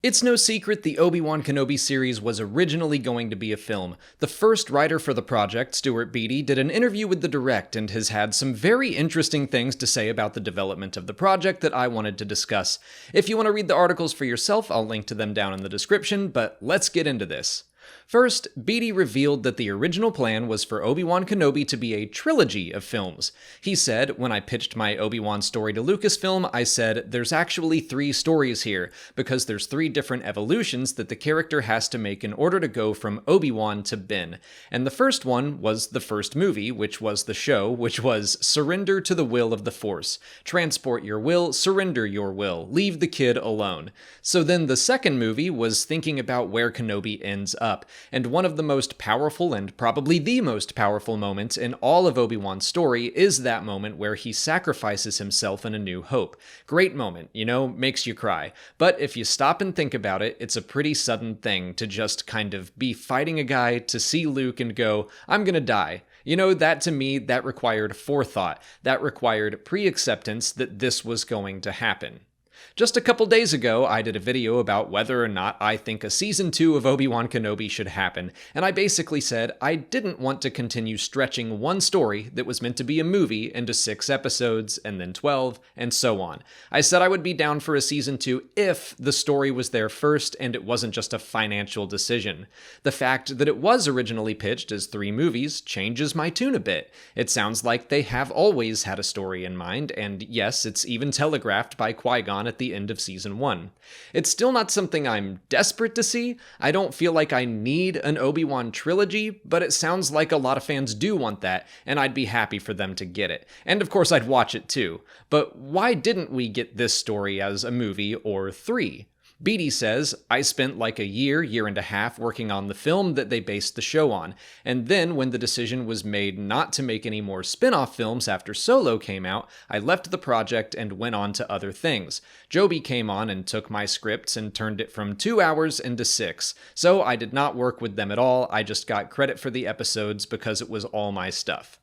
It's no secret the Obi-Wan Kenobi series was originally going to be a film. The first writer for the project, Stuart Beattie, did an interview with the direct and has had some very interesting things to say about the development of the project that I wanted to discuss. If you want to read the articles for yourself, I'll link to them down in the description, but let's get into this. First, Beattie revealed that the original plan was for Obi-Wan Kenobi to be a trilogy of films. He said, when I pitched my Obi-Wan story to Lucasfilm, I said, there's actually 3 stories here, because there's 3 different evolutions that the character has to make in order to go from Obi-Wan to Ben. And the first one was the first movie, which was the show, which was Surrender to the Will of the Force. Transport your will, surrender your will, leave the kid alone. So then the second movie was thinking about where Kenobi ends up. And one of the most powerful and probably the most powerful moments in all of Obi-Wan's story is that moment where he sacrifices himself in A New Hope. Great moment, makes you cry. But if you stop and think about it, it's a pretty sudden thing to just kind of be fighting a guy to see Luke and go, I'm gonna die. That to me, that required forethought. That required pre-acceptance that this was going to happen. Just a couple days ago, I did a video about whether or not I think a season 2 of Obi-Wan Kenobi should happen, and I basically said I didn't want to continue stretching one story that was meant to be a movie into 6 episodes, and then 12, and so on. I said I would be down for a season 2 if the story was there first and it wasn't just a financial decision. The fact that it was originally pitched as 3 movies changes my tune a bit. It sounds like they have always had a story in mind, and yes, it's even telegraphed by Qui-Gon at the end of season 1. It's still not something I'm desperate to see. I don't feel like I need an Obi-Wan trilogy, but it sounds like a lot of fans do want that, and I'd be happy for them to get it. And of course I'd watch it too. But why didn't we get this story as a movie or 3? Beattie says, I spent like a year and a half working on the film that they based the show on, and then when the decision was made not to make any more spin-off films after Solo came out, I left the project and went on to other things. Joby came on and took my scripts and turned it from 2 hours into 6, so I did not work with them at all, I just got credit for the episodes because it was all my stuff.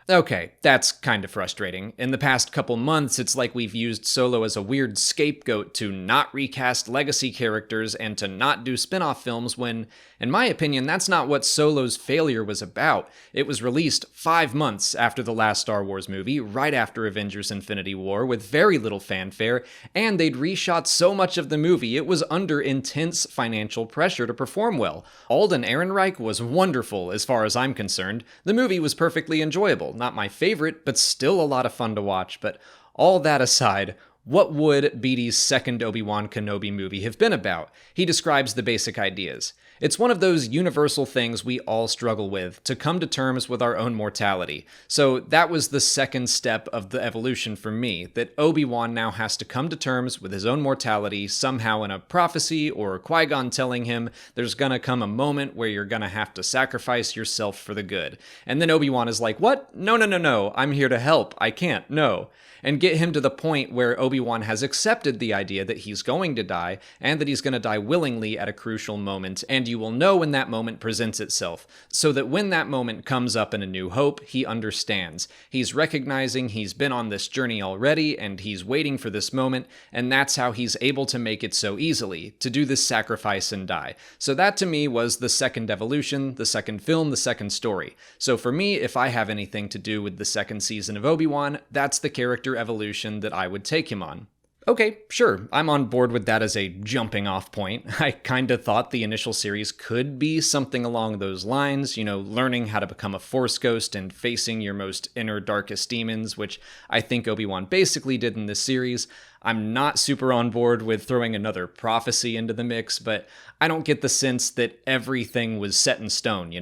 Okay, that's kind of frustrating. In the past couple months, it's like we've used Solo as a weird scapegoat to not recast legacy characters and to not do spin-off films when, in my opinion, that's not what Solo's failure was about. It was released 5 months after the last Star Wars movie, right after Avengers Infinity War, with very little fanfare, and they'd reshot so much of the movie it was under intense financial pressure to perform well. Alden Ehrenreich was wonderful as far as I'm concerned. The movie was perfectly enjoyable. Not my favorite, but still a lot of fun to watch. But all that aside, what would Beattie's second Obi-Wan Kenobi movie have been about? He describes the basic ideas. It's one of those universal things we all struggle with, to come to terms with our own mortality. So that was the second step of the evolution for me, that Obi-Wan now has to come to terms with his own mortality somehow in a prophecy or Qui-Gon telling him there's gonna come a moment where you're gonna have to sacrifice yourself for the good. And then Obi-Wan is like, what? No, I'm here to help. I can't, no. And get him to the point where Obi-Wan has accepted the idea that he's going to die, and that he's going to die willingly at a crucial moment, and you will know when that moment presents itself, so that when that moment comes up in A New Hope, he understands. He's recognizing he's been on this journey already, and he's waiting for this moment, and that's how he's able to make it so easily, to do this sacrifice and die. So that to me was the second evolution, the second film, the second story. So for me, if I have anything to do with the second season of Obi-Wan, that's the character evolution that I would take him on. Okay, sure, I'm on board with that as a jumping off point. I kinda thought the initial series could be something along those lines, learning how to become a Force ghost and facing your most inner darkest demons, which I think Obi-Wan basically did in this series. I'm not super on board with throwing another prophecy into the mix, but I don't get the sense that everything was set in stone,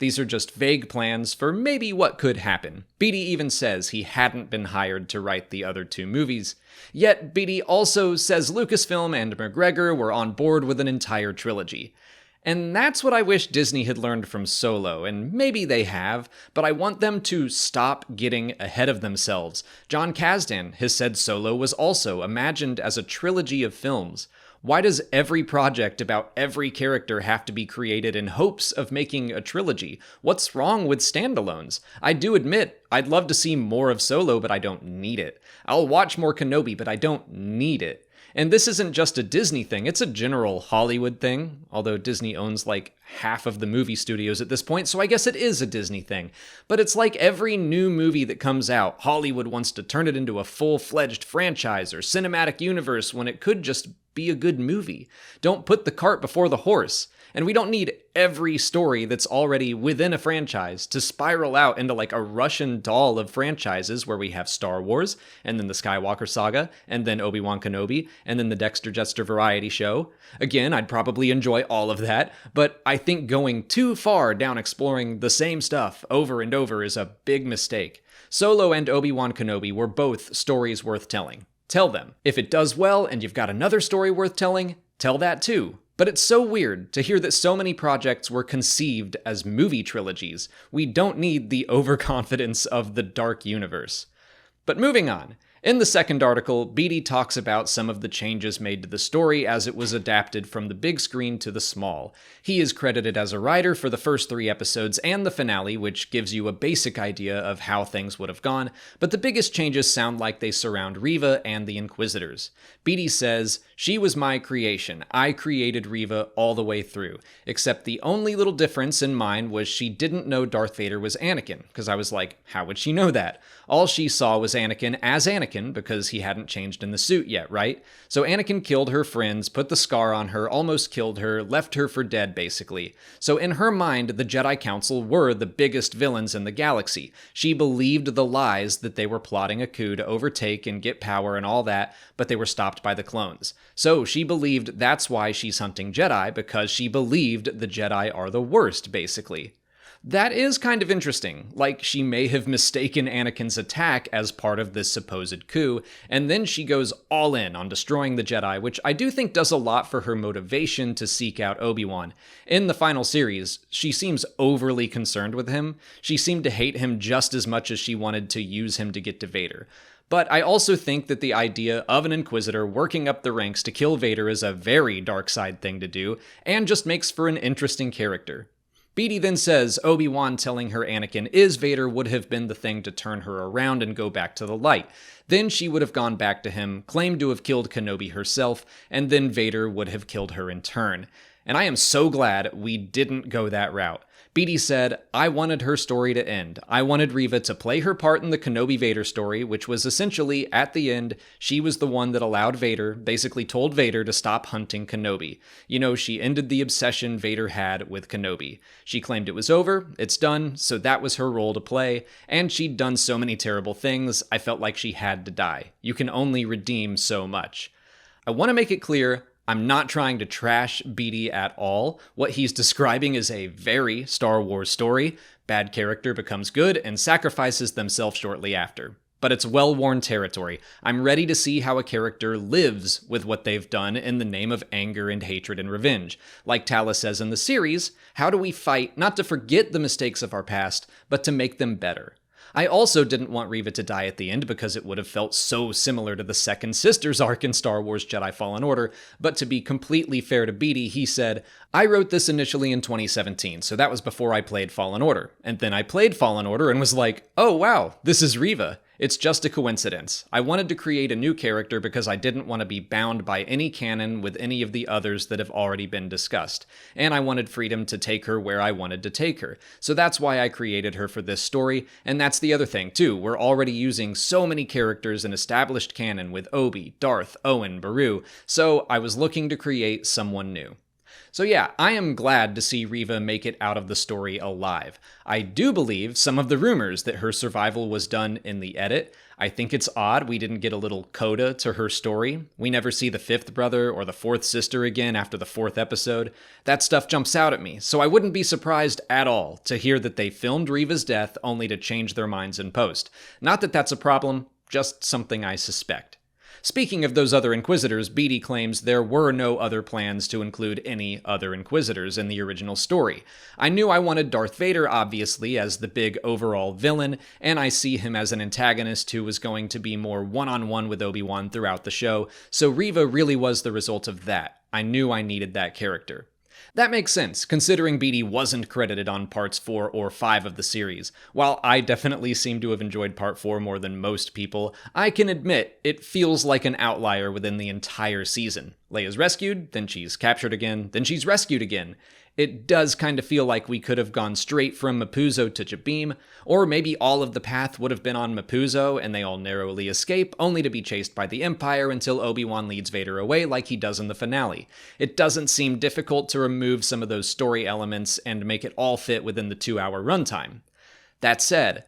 These are just vague plans for maybe what could happen. Beattie even says he hadn't been hired to write the other 2 movies. Yet Beattie also says Lucasfilm and McGregor were on board with an entire trilogy. And that's what I wish Disney had learned from Solo, and maybe they have, but I want them to stop getting ahead of themselves. John Kasdan has said Solo was also imagined as a trilogy of films. Why does every project about every character have to be created in hopes of making a trilogy? What's wrong with standalones? I do admit, I'd love to see more of Solo, but I don't need it. I'll watch more Kenobi, but I don't need it. And this isn't just a Disney thing, it's a general Hollywood thing, although Disney owns like half of the movie studios at this point, so I guess it is a Disney thing. But it's like every new movie that comes out, Hollywood wants to turn it into a full-fledged franchise or cinematic universe when it could just be a good movie. Don't put the cart before the horse. And we don't need every story that's already within a franchise to spiral out into like a Russian doll of franchises where we have Star Wars, and then the Skywalker Saga, and then Obi-Wan Kenobi, and then the Dexter Jettster variety show. Again, I'd probably enjoy all of that, but I think going too far down exploring the same stuff over and over is a big mistake. Solo and Obi-Wan Kenobi were both stories worth telling. Tell them. If it does well and you've got another story worth telling, tell that too. But it's so weird to hear that so many projects were conceived as movie trilogies. We don't need the overconfidence of the dark universe. But moving on. In the second article, Beattie talks about some of the changes made to the story as it was adapted from the big screen to the small. He is credited as a writer for the first 3 episodes and the finale, which gives you a basic idea of how things would have gone, but the biggest changes sound like they surround Riva and the Inquisitors. Beattie says, "She was my creation. I created Riva all the way through, except the only little difference in mine was she didn't know Darth Vader was Anakin, because I was like, how would she know that? All she saw was Anakin as Anakin, because he hadn't changed in the suit yet, right? So Anakin killed her friends, put the scar on her, almost killed her, left her for dead, basically. So in her mind, the Jedi Council were the biggest villains in the galaxy. She believed the lies that they were plotting a coup to overtake and get power and all that, but they were stopped by the clones. So she believed that's why she's hunting Jedi, because she believed the Jedi are the worst, basically." That is kind of interesting, like she may have mistaken Anakin's attack as part of this supposed coup, and then she goes all in on destroying the Jedi, which I do think does a lot for her motivation to seek out Obi-Wan. In the final series, she seems overly concerned with him. She seemed to hate him just as much as she wanted to use him to get to Vader. But I also think that the idea of an Inquisitor working up the ranks to kill Vader is a very dark side thing to do, and just makes for an interesting character. Beattie then says Obi-Wan telling her Anakin is Vader would have been the thing to turn her around and go back to the light. Then she would have gone back to him, claimed to have killed Kenobi herself, and then Vader would have killed her in turn. And I am so glad we didn't go that route. Beattie said, "I wanted her story to end. I wanted Riva to play her part in the Kenobi-Vader story, which was essentially, at the end, she was the one that allowed Vader, basically told Vader to stop hunting Kenobi. You know, she ended the obsession Vader had with Kenobi. She claimed it was over, it's done, so that was her role to play, and she'd done so many terrible things, I felt like she had to die. You can only redeem so much." I want to make it clear, I'm not trying to trash Beattie at all. What he's describing is a very Star Wars story. Bad character becomes good and sacrifices themselves shortly after. But it's well-worn territory. I'm ready to see how a character lives with what they've done in the name of anger and hatred and revenge. Like Tala says in the series, how do we fight not to forget the mistakes of our past, but to make them better? I also didn't want Riva to die at the end because it would have felt so similar to the Second Sisters arc in Star Wars Jedi Fallen Order, but to be completely fair to Beattie, he said, "I wrote this initially in 2017, so that was before I played Fallen Order, and then I played Fallen Order and was like, oh wow, this is Riva. It's just a coincidence. I wanted to create a new character because I didn't want to be bound by any canon with any of the others that have already been discussed, and I wanted freedom to take her where I wanted to take her. So that's why I created her for this story, and that's the other thing too. We're already using so many characters in established canon with Obi, Darth, Owen, Beru, so I was looking to create someone new." So yeah, I am glad to see Riva make it out of the story alive. I do believe some of the rumors that her survival was done in the edit. I think it's odd we didn't get a little coda to her story. We never see the 5th brother or the 4th sister again after the 4th episode. That stuff jumps out at me, so I wouldn't be surprised at all to hear that they filmed Riva's death only to change their minds in post. Not that that's a problem, just something I suspect. Speaking of those other Inquisitors, Beattie claims there were no other plans to include any other Inquisitors in the original story. I knew I wanted Darth Vader, obviously, as the big overall villain, and I see him as an antagonist who was going to be more one-on-one with Obi-Wan throughout the show, so Riva really was the result of that. I knew I needed that character. That makes sense, considering Beattie wasn't credited on parts 4 or 5 of the series. While I definitely seem to have enjoyed part 4 more than most people, I can admit it feels like an outlier within the entire season. Leia's rescued, then she's captured again, then she's rescued again. It does kind of feel like we could have gone straight from Mapuzo to Jabim, or maybe all of the path would have been on Mapuzo and they all narrowly escape, only to be chased by the Empire until Obi-Wan leads Vader away like he does in the finale. It doesn't seem difficult to remove some of those story elements and make it all fit within the 2-hour runtime. That said,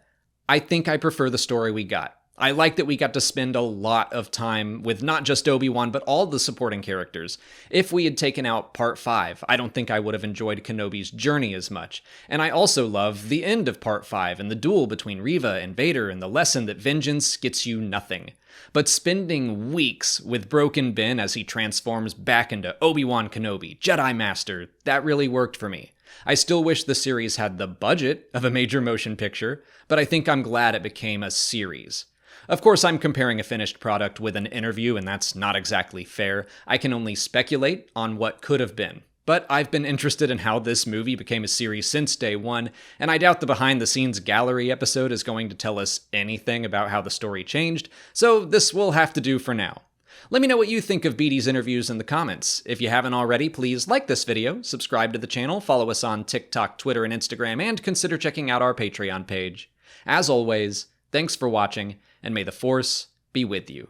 I think I prefer the story we got. I like that we got to spend a lot of time with not just Obi-Wan, but all the supporting characters. If we had taken out Part 5, I don't think I would have enjoyed Kenobi's journey as much. And I also love the end of Part 5 and the duel between Riva and Vader and the lesson that vengeance gets you nothing. But spending weeks with Broken Ben as he transforms back into Obi-Wan Kenobi, Jedi Master, that really worked for me. I still wish the series had the budget of a major motion picture, but I think I'm glad it became a series. Of course, I'm comparing a finished product with an interview, and that's not exactly fair. I can only speculate on what could have been. But I've been interested in how this movie became a series since day one, and I doubt the behind-the-scenes gallery episode is going to tell us anything about how the story changed, so this will have to do for now. Let me know what you think of Beattie's interviews in the comments. If you haven't already, please like this video, subscribe to the channel, follow us on TikTok, Twitter, and Instagram, and consider checking out our Patreon page. As always, thanks for watching, and may the Force be with you.